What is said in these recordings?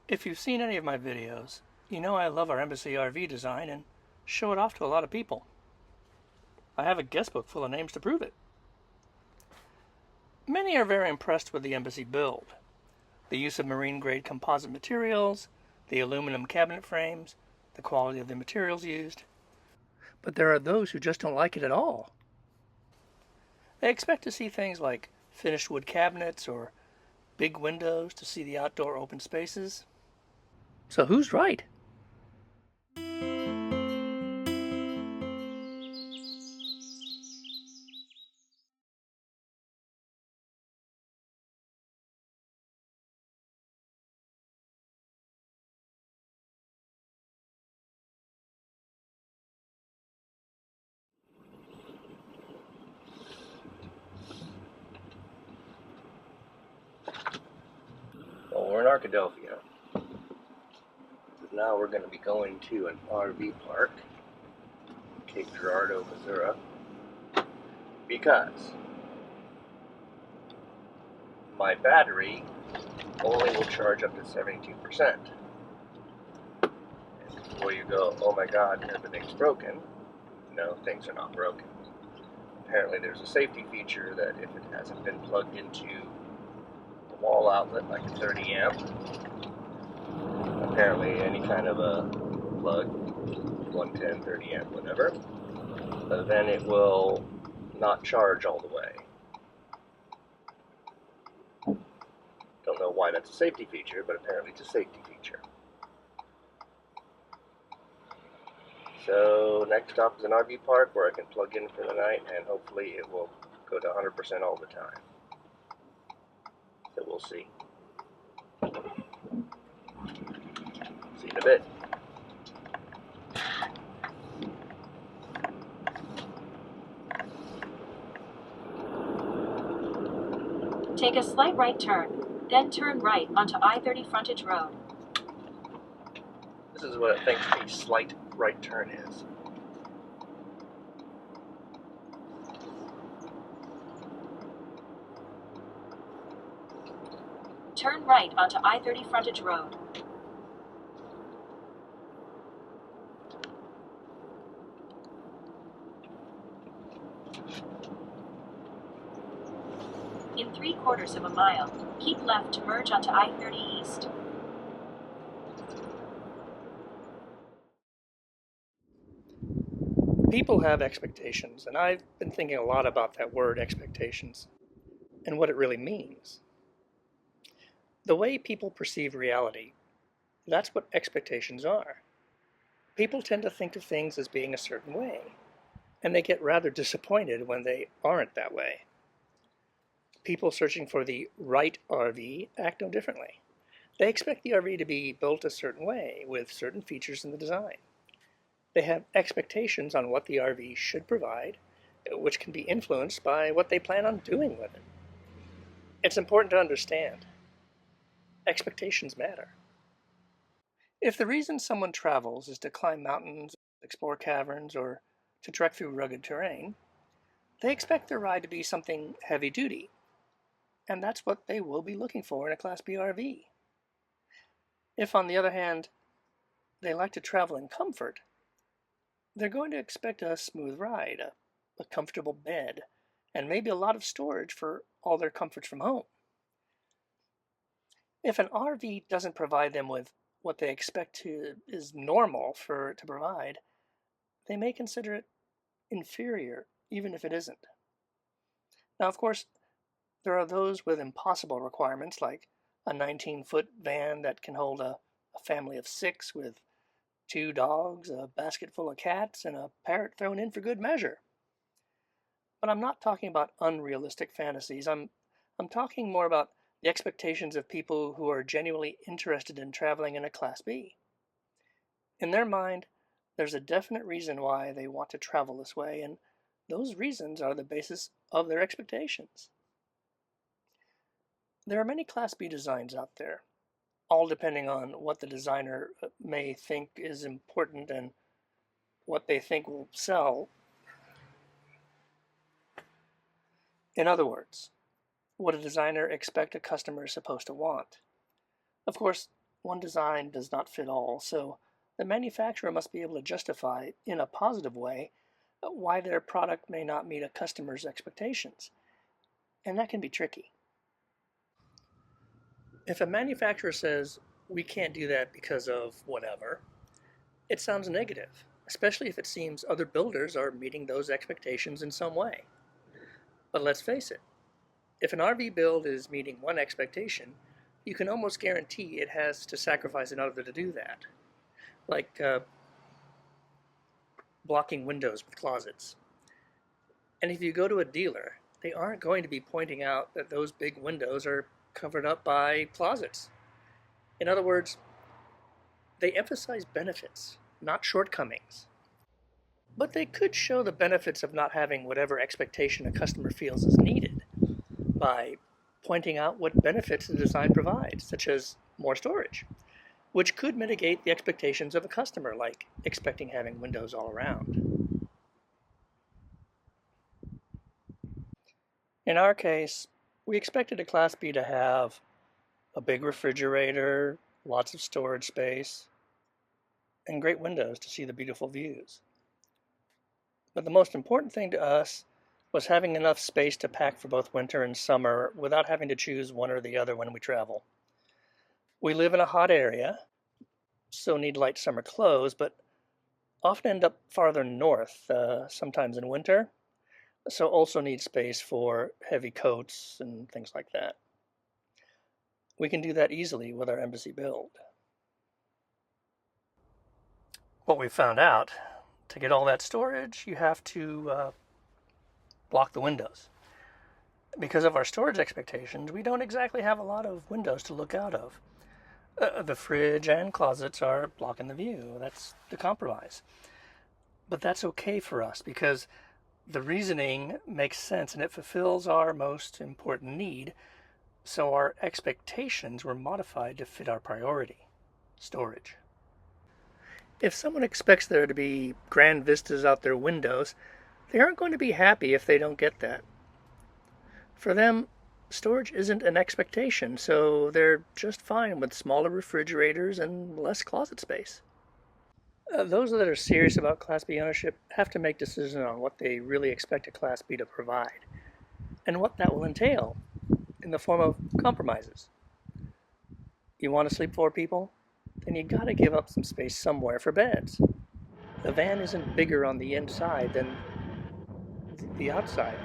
If you've seen any of my videos, you know I love our embassy RV design and show it off to a lot of people. I have a guest book full of names to prove it. Many are very impressed with the embassy build. The use of marine-grade composite materials, the aluminum cabinet frames, the quality of the materials used. But there are those who just don't like it at all. They expect to see things like finished wood cabinets or big windows to see the outdoor open spaces. So who's right? Well, we're in Arkadelphia. Now we're going to be going to an RV park, Cape Girardeau, Missouri, because my battery only will charge up to 72%. And before you go, oh my god, everything's broken, no, things are not broken. Apparently there's a safety feature that if it hasn't been plugged into a wall outlet like a 30 amp, apparently any kind of a plug, 110, 30 amp, whatever, then it will not charge all the way. Don't know why that's a safety feature, but apparently it's a safety feature. So next stop is an RV park where I can plug in for the night and hopefully it will go to 100% all the time. So we'll see. See you in a bit. Take a slight right turn, then turn right onto I-30 frontage road. This is what I think a slight right turn is. Turn right onto I-30 frontage road. In 3/4 of a mile, keep left to merge onto I-30 East. People have expectations, and I've been thinking a lot about that word expectations and what it really means. The way people perceive reality, that's what expectations are. People tend to think of things as being a certain way, and they get rather disappointed when they aren't that way. People searching for the right RV act no differently. They expect the RV to be built a certain way, with certain features in the design. They have expectations on what the RV should provide, which can be influenced by what they plan on doing with it. It's important to understand. Expectations matter. If the reason someone travels is to climb mountains, explore caverns, or to trek through rugged terrain, they expect their ride to be something heavy duty, and that's what they will be looking for in a Class B RV. If, on the other hand, they like to travel in comfort, they're going to expect a smooth ride, a comfortable bed, and maybe a lot of storage for all their comforts from home. If an RV doesn't provide them with what they expect is normal for it to provide, they may consider it inferior, even if it isn't. Now, of course, there are those with impossible requirements, like a 19-foot van that can hold a family of 6 with 2 dogs, a basket full of cats, and a parrot thrown in for good measure. But I'm not talking about unrealistic fantasies. I'm talking more about the expectations of people who are genuinely interested in traveling in a Class B. In their mind, there's a definite reason why they want to travel this way, and those reasons are the basis of their expectations. There are many Class B designs out there, all depending on what the designer may think is important and what they think will sell. In other words, what a designer expects a customer is supposed to want. Of course, one design does not fit all, so the manufacturer must be able to justify, in a positive way, why their product may not meet a customer's expectations. And that can be tricky. If a manufacturer says, we can't do that because of whatever, it sounds negative, especially if it seems other builders are meeting those expectations in some way. But let's face it, if an RV build is meeting one expectation, you can almost guarantee it has to sacrifice another to do that. Like blocking windows with closets. And if you go to a dealer, they aren't going to be pointing out that those big windows are covered up by closets. In other words, they emphasize benefits, not shortcomings. But they could show the benefits of not having whatever expectation a customer feels is needed by pointing out what benefits the design provides, such as more storage, which could mitigate the expectations of a customer, like expecting having windows all around. In our case, we expected a Class B to have a big refrigerator, lots of storage space, and great windows to see the beautiful views. But the most important thing to us was having enough space to pack for both winter and summer without having to choose one or the other when we travel. We live in a hot area, so need light summer clothes, but often end up farther north, sometimes in winter, so also need space for heavy coats and things like that. We can do that easily with our embassy build. What we found out, to get all that storage, you have to block the windows. Because of our storage expectations, we don't exactly have a lot of windows to look out of. The fridge and closets are blocking the view. That's the compromise. But that's okay for us because the reasoning makes sense and it fulfills our most important need. So our expectations were modified to fit our priority, storage. If someone expects there to be grand vistas out their windows, they aren't going to be happy if they don't get that. For them, storage isn't an expectation, so they're just fine with smaller refrigerators and less closet space. Those that are serious about Class B ownership have to make decisions on what they really expect a Class B to provide, and what that will entail in the form of compromises. You want to sleep 4 people? Then you gotta give up some space somewhere for beds. The van isn't bigger on the inside than the outside.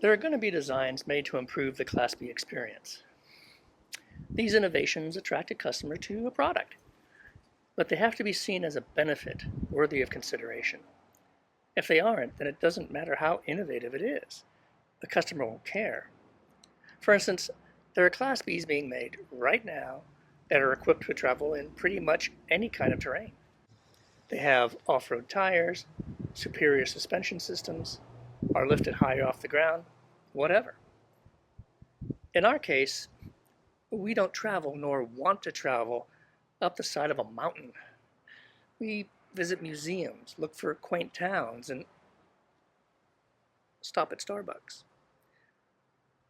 There are going to be designs made to improve the Class B experience. These innovations attract a customer to a product, but they have to be seen as a benefit worthy of consideration. If they aren't, then it doesn't matter how innovative it is. The customer won't care. For instance, there are Class Bs being made right now that are equipped to travel in pretty much any kind of terrain. They have off-road tires, superior suspension systems, are lifted higher off the ground, whatever. In our case, we don't travel nor want to travel up the side of a mountain. We visit museums, look for quaint towns, and stop at Starbucks.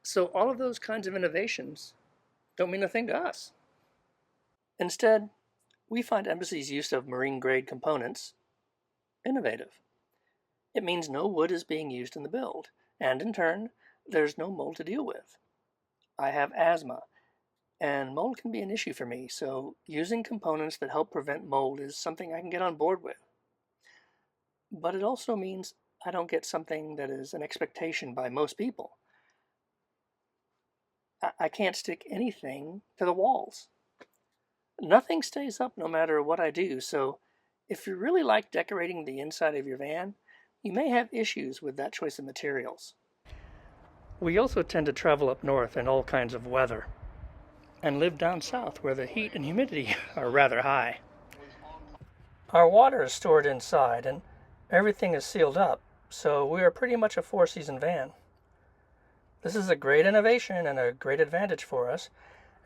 So all of those kinds of innovations don't mean a thing to us. Instead, we find Embassy's use of marine-grade components innovative. It means no wood is being used in the build, and in turn, there's no mold to deal with. I have asthma, and mold can be an issue for me, so using components that help prevent mold is something I can get on board with. But it also means I don't get something that is an expectation by most people. I can't stick anything to the walls. Nothing stays up no matter what I do, so if you really like decorating the inside of your van, you may have issues with that choice of materials. We also tend to travel up north in all kinds of weather, and live down south where the heat and humidity are rather high. Our water is stored inside and everything is sealed up, so we are pretty much a 4-season van. This is a great innovation and a great advantage for us,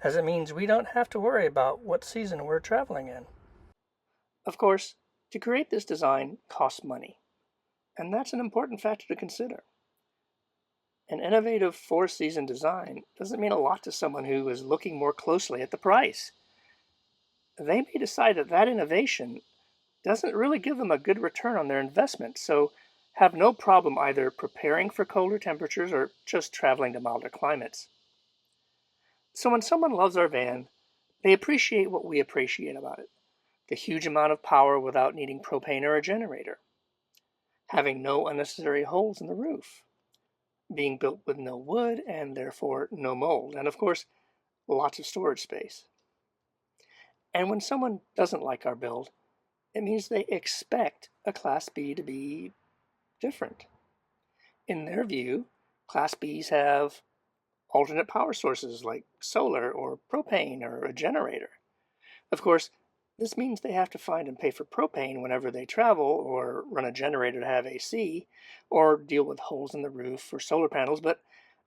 as it means we don't have to worry about what season we're traveling in. Of course, to create this design costs money, and that's an important factor to consider. An innovative four-season design doesn't mean a lot to someone who is looking more closely at the price. They may decide that that innovation doesn't really give them a good return on their investment, so have no problem either preparing for colder temperatures or just traveling to milder climates. So when someone loves our van, they appreciate what we appreciate about it: the huge amount of power without needing propane or a generator, having no unnecessary holes in the roof, being built with no wood and therefore no mold, and of course, lots of storage space. And when someone doesn't like our build, it means they expect a Class B to be different. In their view, Class Bs have alternate power sources like solar or propane or a generator. Of course, this means they have to find and pay for propane whenever they travel, or run a generator to have AC, or deal with holes in the roof for solar panels, but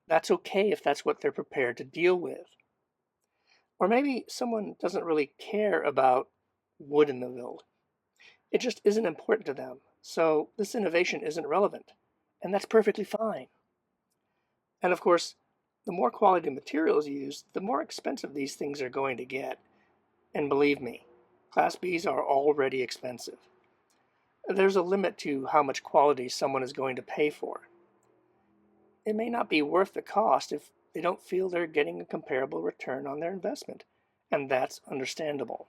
that's okay if that's what they're prepared to deal with. Or maybe someone doesn't really care about wood in the build. It just isn't important to them, so this innovation isn't relevant, and that's perfectly fine. And of course, the more quality materials used, the more expensive these things are going to get. And believe me, Class Bs are already expensive. There's a limit to how much quality someone is going to pay for. It may not be worth the cost if they don't feel they're getting a comparable return on their investment, and that's understandable.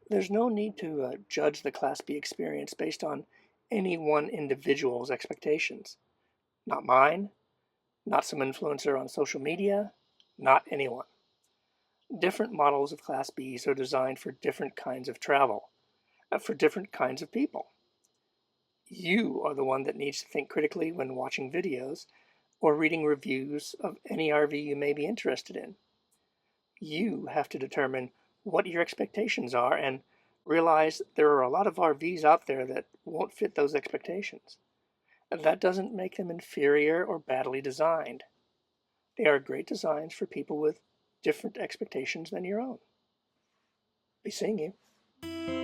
There's no need to judge the Class B experience based on any one individual's expectations. Not mine, not some influencer on social media, not anyone. Different models of Class Bs are designed for different kinds of travel, for different kinds of people. You are the one that needs to think critically when watching videos or reading reviews of any RV you may be interested in. You have to determine what your expectations are and realize there are a lot of RVs out there that won't fit those expectations. That doesn't make them inferior or badly designed. They are great designs for people with different expectations than your own. Be seeing you.